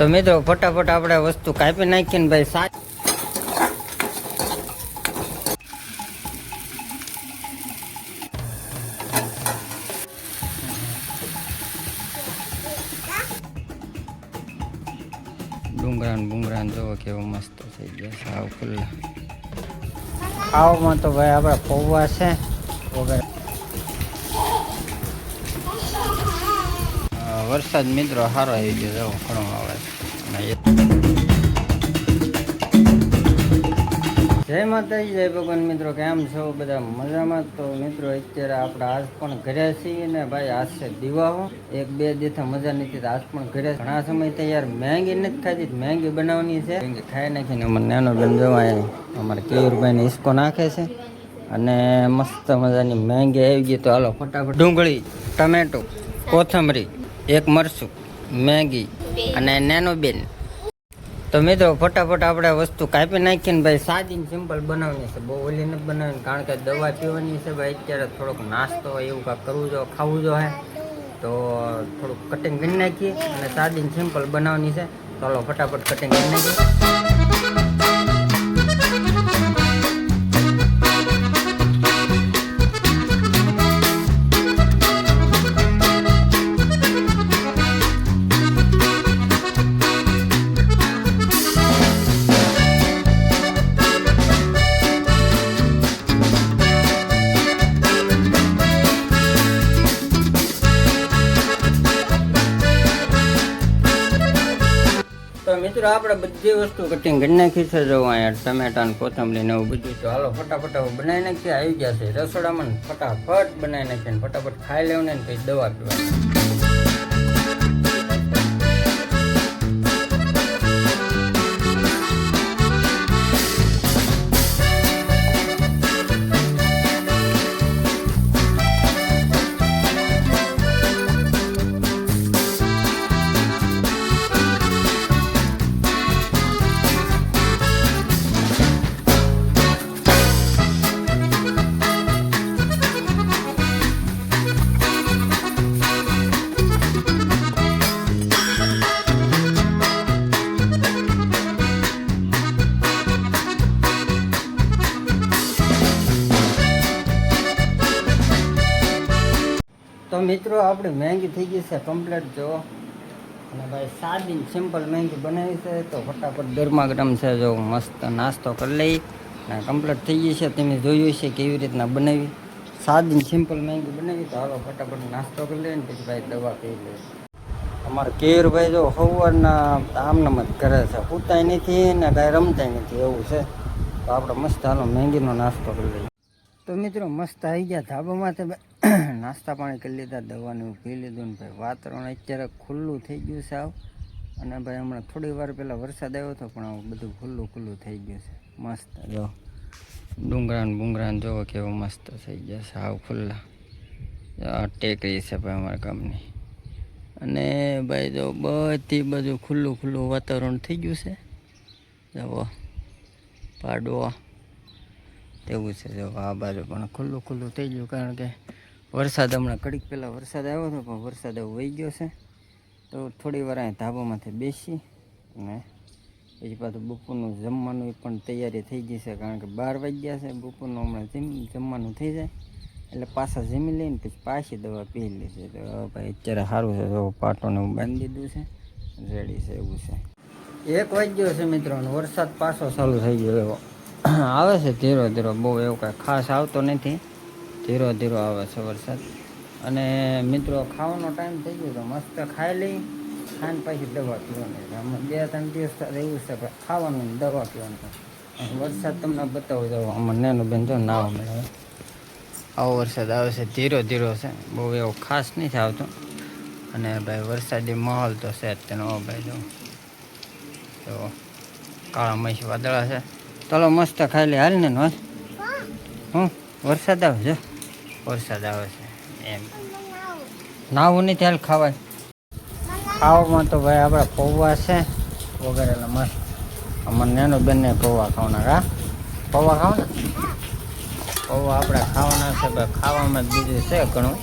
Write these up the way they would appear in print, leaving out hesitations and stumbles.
તો મિત્રો ફટાફટ આપણે વસ્તુ કાપી નાખીને ભાઈ ડુંગરા જોવો કેવો મસ્ત થઈ ગયા સાવ ખુલ્લા. ખાવામાં તો ભાઈ આપણે પૌવા છે વગર. વરસાદ મિત્રો સારો આવી ગયો જવો ઘણો આવે છે. જય માતાજી, જય ભગવાન. મિત્રો કેમ છો બધા? મજામાં? તો મિત્રો અત્યારે આપણે આજ પણ ઘરે છીએ ને ભાઈ આજ છે દિવાળો. 1-2 દિવસથી મજા નથી, આજ પણ ઘરે ઘણા સમયથી યાર મેંગી નથી ખાધી, મેંગી બનાવવાની છે. મેંગી ખાઈ નાખીને અમારે નાનો બેન જોવા અમારે કેયુરભાઈને હિસકો નાખે છે અને મસ્ત મજાની મેંગી આવી ગઈ. તો હાલો ફટાફટ ડુંગળી, ટમેટો, કોથમરી, એક મરચું, મેગી અને નાનો બેન. તો મિત્રો ફટાફટ આપણે વસ્તુ કાપી નાખીને ભાઈ સાદી સિમ્પલ બનાવવાની છે, બહુ ઓલી નથી બનાવવાની. કારણ કે દવા પીવાની છે ભાઈ. અત્યારે થોડોક નાસ્તો એવું કાંઈક કરવું જો, ખાવું જો હે તો થોડુંક કટિંગ કરી નાખીએ અને સાદી સિમ્પલ બનાવવાની છે. ચાલો ફટાફટ કટિંગ કરી નાખીએ. તો મિત્રો આપણે બધી વસ્તુ કટિંગ કરી નાખી છે. જો અહીંયા ટમેટા ને કોથમરી ને એવું બધું. તો હાલો ફટાફટ બનાવી નાખીએ. આવી ગયા છે રસોડામાં, ફટાફટ બનાવી નાખીએ ને ફટાફટ ખાઈ લેવું ને પછી દવા પીવાની. તો મિત્રો આપણી મેંગી થઈ ગઈ છે કમ્પ્લીટ. જો અને ભાઈ સાદી સિમ્પલ મેંગી બનાવી છે. તો ફટાફટ ગરમા ગરમ છે, જો મસ્ત નાસ્તો કરી લઈ અને કમ્પ્લીટ થઈ ગઈ છે. તમે જોયું છે કેવી રીતના બનાવી, સાદી સિમ્પલ મેંગી બનાવી. તો હાલો ફટાફટ નાસ્તો કરી લઈએ ને પછી ભાઈ દવા પી લઈએ. અમારે કેયુરભાઈ જો સવારના આમનામ જ કરે છે, પૂતાય નથી ને કાંઈ રમતાય નથી એવું છે. તો આપણે મસ્ત હાલો મેંગીનો નાસ્તો કરી લઈએ. તો મિત્રો મસ્ત આવી ગયા ધાબામાં. તો નાસ્તા પાણી કરી લીધા, દવાનું પી લીધું ને ભાઈ વાતાવરણ અત્યારે ખુલ્લું થઈ ગયું છે આવ. અને ભાઈ હમણાં થોડી વાર પહેલાં વરસાદ આવ્યો હતો પણ બધું ખુલ્લું થઈ ગયું છે મસ્ત. જો ડુંગરા જોવો કેવો મસ્ત થઈ ગયા છે આવ ખુલ્લા. આ ટેકરી છે ભાઈ અમારા ગામની. અને ભાઈ જો બધી બાજુ ખુલ્લું વાતાવરણ થઈ ગયું છે. જુઓ પાડવા તેવું છે. જો આ બાજુ પણ ખુલ્લું થઈ ગયું. કારણ કે વરસાદ હમણાં ઘડીક પહેલાં વરસાદ આવ્યો હતો પણ વરસાદ હવે વહી ગયો છે. તો થોડી વાર અહીં ધાબામાંથી બેસી અને પછી પાછું બપોરનું જમવાનું પણ તૈયારી થઈ ગઈ છે. કારણ કે 12 વાગ્યા છે. બપોરનું હમણાં જમવાનું થઈ જાય એટલે પાછા જમી લઈને પછી પાછી દવા પી લીધી. તો ભાઈ અત્યારે સારું છે. જો પાટોને હું બાંધી દીધું છે, રેડી છે એવું છે. 1 વાગ્યો છે મિત્રો અને વરસાદ પાછો ચાલુ થઈ ગયો એવો આવે છે ધીરો. બહુ એવું કાંઈ ખાસ આવતો નથી, ધીરો આવે છે વરસાદ. અને મિત્રો ખાવાનો ટાઈમ થઈ ગયો તો મસ્ત ખાઈ લઈ, ખાઈને પાછી દવા પીવાની. આમાં 2-3 દિવસ એવું છે કે ખાવાનું દવા પીવાનું. વરસાદ તમને બતાવું જાવ, આમાં નાનું બેન જો નાવા મળે આવો વરસાદ આવે છે. ધીરો છે, બહુ એવો ખાસ નથી આવતો. અને ભાઈ વરસાદી માહોલ તો છે જ તેનો. ભાઈ જો કાળા મહીસ વાદળા છે. ચાલો મસ્ત ખાઈ લે હાલ ને વાત. વરસાદ આવે છે એમ. નાવું નથી હાલ ખાવાય. ખાવામાં તો ભાઈ આપણે પૌવા છે વગેરે મસ્ત. અમારે નાનો બેનને પૌવા ખાવાના. હા પૌવા ખાવાના, પૌવા આપણે ખાવાના છે ભાઈ. ખાવામાં જ બીજું છે ઘણું.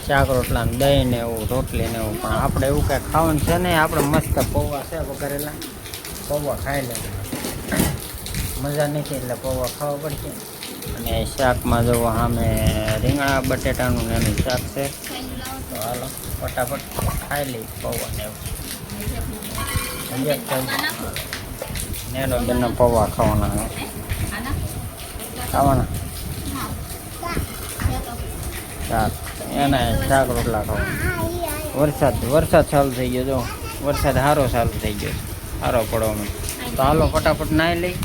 શાક રોટલા ને દહીં ને એવું રોટલી ને એવું. પણ આપણે એવું કાંઈ ખાવાનું છે નહીં. આપણે મસ્ત પૌવા છે વઘારેલા, પૌવા ખાઈ લે. મજા નથી એટલે પૌવા ખાવા પડશે. અને શાકમાં જવો સામે રીંગણા બટેટાનું ને એનું શાક છે. તો હાલો ફટાફટ ખાઈ લઈ પૌવા ને એવું. નેનો બેનના પૌવા ખાવાના શાક એના શાક રોટલા ખાવા. વરસાદ ચાલુ થઈ ગયો. જો વરસાદ સારો ચાલુ થઈ ગયો, સારો પડવામાં. તો હાલો ફટાફટ નાહી લઈ,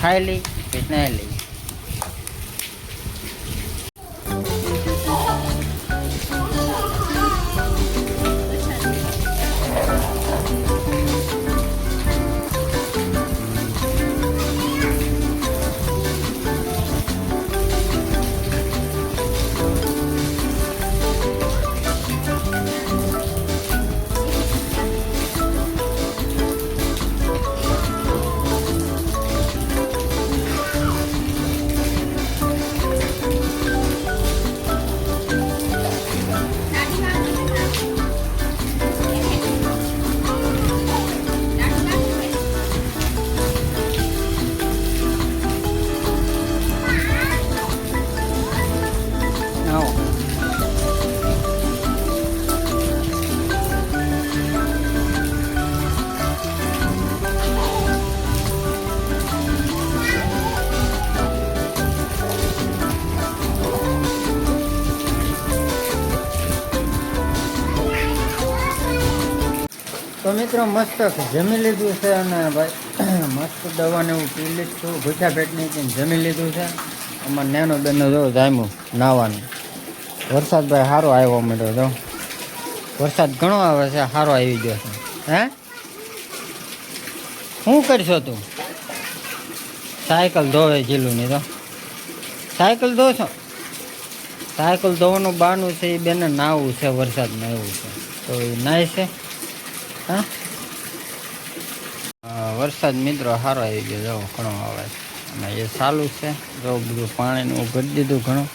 ખાઈ લઈ, પછી નાહી લઈ. તો મિત્રો મસ્ત જમી લીધું છે અને ભાઈ મસ્ત દવાને એવું પી લીધું છું. ભૂખ્યા પેટની જમી લીધું છે. અમારે નેનો બેનનો જો જામ્યું નાવાનું. વરસાદ ભાઈ સારો આવ્યો મળ્યો. જો વરસાદ ઘણો આવે છે, સારો આવી ગયો છે. હે શું કરશો તું? સાયકલ ધોવે જીલું તો સાયકલ ધો છો? સાયકલ ધોવાનું બહાનું છે એ બેને નાવું છે વરસાદમાં એવું છે. તો એ નાય છે. હા વરસાદ મિત્રો સારો આવી ગયો. જો ઘણો આવે અને એ ચાલુ છે. જો બધું પાણીનું ભરી દીધું ઘણું.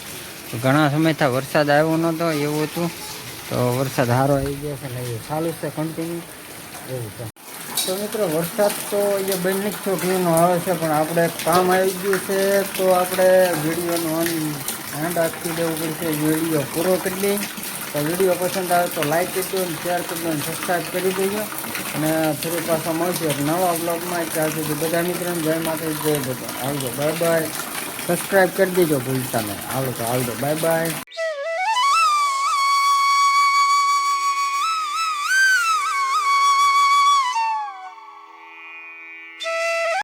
ઘણા સમયથી વરસાદ આવ્યો નહોતો એવું હતું. તો વરસાદ સારો આવી ગયો છે એટલે એ ચાલુ છે કન્ટિન્યુ એવું છે. તો મિત્રો વરસાદ તો એ બંને જ છોકરીનો આવે છે, પણ આપણે કામ આવી ગયું છે તો આપણે વિડીયોનું હેન્ડ આપી દેવું પડશે. વિડીયો પૂરો કરી દઈએ. તો વિડીયો પસંદ આવે તો લાઈક કરી દો, શેર કરી દો, સબસ્ક્રાઈબ કરી દેજો. અને ફરી પાછા મળશે નવા બ્લોગમાં. ત્યાં સુધી બધા મિત્રોને જય માતા જય બધા. આવજો, બાય બાય. સબસ્ક્રાઈબ કરી દેજો ભૂલતા નહીં. આવજો, બાય બાય.